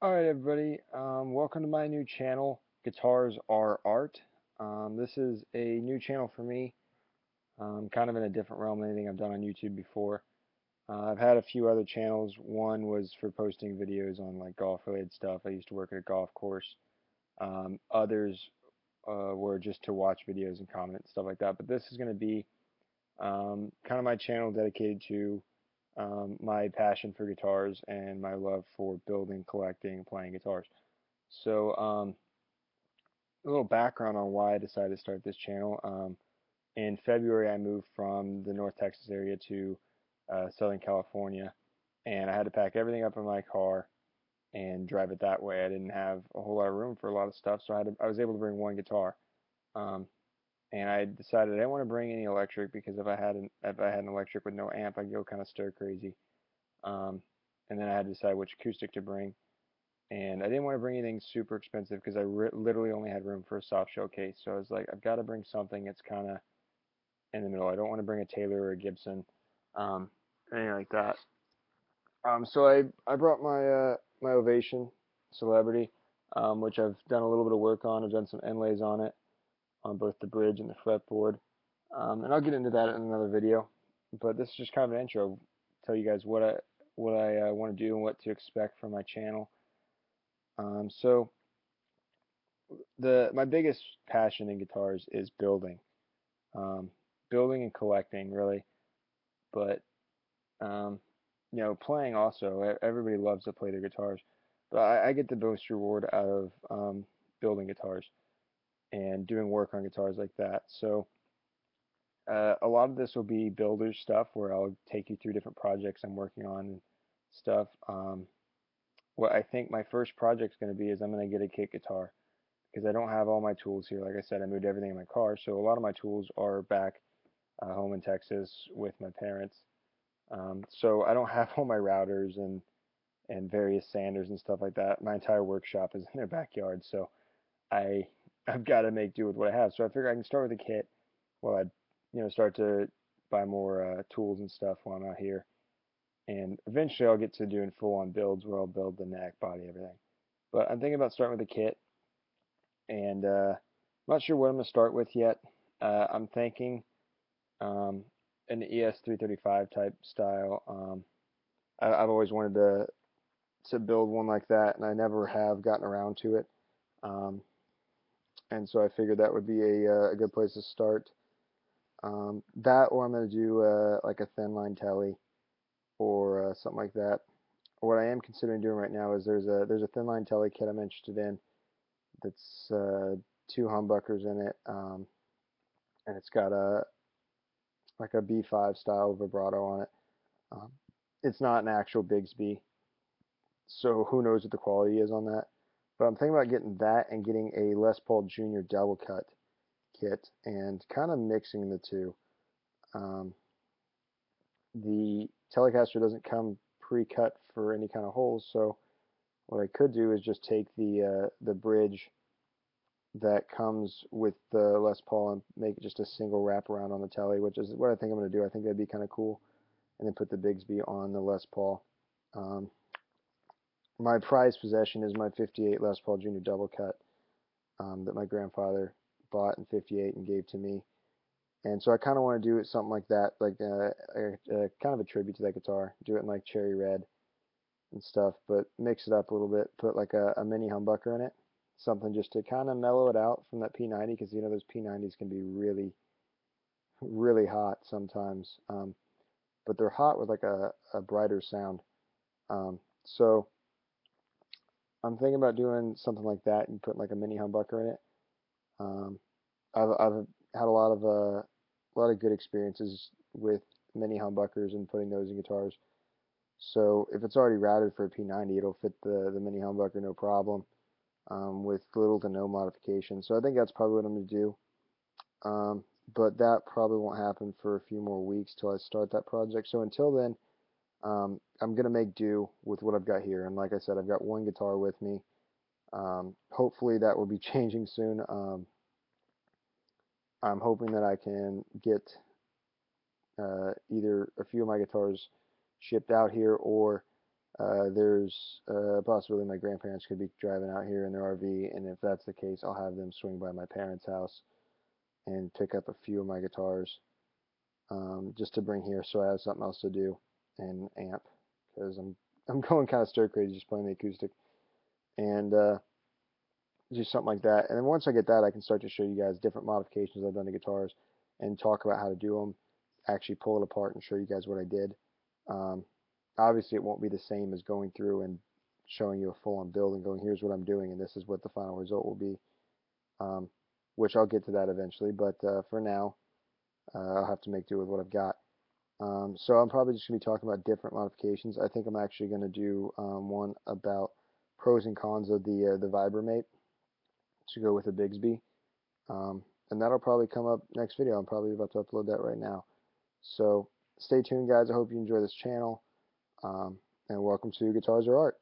Alright everybody, welcome to my new channel, Guitars Are Art. This is a new channel for me, kind of in a different realm than anything I've done on YouTube before. I've had a few other channels. One was for posting videos on like golf related stuff. I used to work at a golf course. Others were just to watch videos and comment, stuff like that. But this is going to be kind of my channel dedicated to my passion for guitars and my love for building, collecting, and playing guitars. So, a little background on why I decided to start this channel. In February, I moved from the North Texas area to Southern California, and I had to pack everything up in my car and drive it that way. I didn't have a whole lot of room for a lot of stuff, so I was able to bring one guitar. Um, and I decided I didn't want to bring any electric because if I had an electric with no amp, I'd go kind of stir crazy. Um, and then I had to decide which acoustic to bring. And I didn't want to bring anything super expensive because I literally only had room for a soft shell case. So I was like, I've got to bring something that's kind of in the middle. I don't want to bring a Taylor or a Gibson, um, anything like that. So I brought my Ovation Celebrity, which I've done a little bit of work on. I've done some inlays on it, on both the bridge and the fretboard, and I'll get into that in another video. But this is just kind of an intro, tell you guys what I want to do and what to expect from my channel. So the my biggest passion in guitars is building, um, building and collecting really. But um, playing also. Everybody loves to play their guitars, but I get the most reward out of building guitars and doing work on guitars like that. So a lot of this will be builder stuff where I'll take you through different projects I'm working on and stuff. What I think my first project's going to be is I'm going to get a kit guitar because I don't have all my tools here. Like I said, I moved everything in my car, so a lot of my tools are back home in Texas with my parents. So I don't have all my routers and various sanders and stuff like that. My entire workshop is in their backyard, so I I've got to make do with what I have. So I figure I can start with a kit while I start to buy more tools and stuff while I'm out here. And eventually I'll get to doing full-on builds where I'll build the neck, body, everything. But I'm thinking about starting with a kit, and I'm not sure what I'm gonna start with yet. I'm thinking um, an ES335 type style. I've always wanted to build one like that, and I never have gotten around to it. Um, and so I figured that would be a good place to start. That, or I'm going to do like a thin line telly or something like that. What I am considering doing right now is there's a thin line telly kit I'm interested in that's two humbuckers in it, and it's got a like a B5 style vibrato on it. Um, it's not an actual Bigsby, so who knows what the quality is on that. But I'm thinking about getting that and getting a Les Paul Junior double cut kit and kind of mixing the two. Um, the Telecaster doesn't come pre-cut for any kind of holes, so what I could do is just take the bridge that comes with the Les Paul and make just a single wraparound on the Tele, which is what I think I'm going to do. I think that'd be kind of cool, and then put the Bigsby on the Les Paul. Um, my prized possession is my '58 Les Paul Junior double cut that my grandfather bought in '58 and gave to me. And so I kind of want to do it something like that, like kind of a tribute to that guitar. Do it in like cherry red and stuff, but mix it up a little bit. Put like a mini humbucker in it, something just to kind of mellow it out from that P90, because those P90s can be really, really hot sometimes. But they're hot with like a brighter sound. So I'm thinking about doing something like that and putting like a mini humbucker in it. Um, I've had a lot of good experiences with mini humbuckers and putting those in guitars. So if it's already routed for a P90, it'll fit the mini humbucker no problem, with little to no modification. So I think that's probably what I'm going to do. Um, but that probably won't happen for a few more weeks till I start that project. So until then, I'm going to make do with what I've got here. And like I said, I've got one guitar with me. Hopefully that will be changing soon. I'm hoping that I can get either a few of my guitars shipped out here, or There's a possibility my grandparents could be driving out here in their RV, and if that's the case, I'll have them swing by my parents' house and pick up a few of my guitars, just to bring here so I have something else to do and amp, because I'm going kind of stir crazy just playing the acoustic, and do something like that. And then once I get that, I can start to show you guys different modifications I've done to guitars and talk about how to do them, actually pull it apart and show you guys what I did. Um, Obviously, it won't be the same as going through and showing you a full-on build and going, here's what I'm doing, and this is what the final result will be, um, which I'll get to that eventually. But for now, I'll have to make do with what I've got. So I'm probably just going to be talking about different modifications. I think I'm actually going to do one about pros and cons of the Vibramate to go with a Bigsby. Um, and that'll probably come up next video. I'm probably about to upload that right now. So stay tuned, guys. I hope you enjoy this channel. And welcome to Guitars Are Art.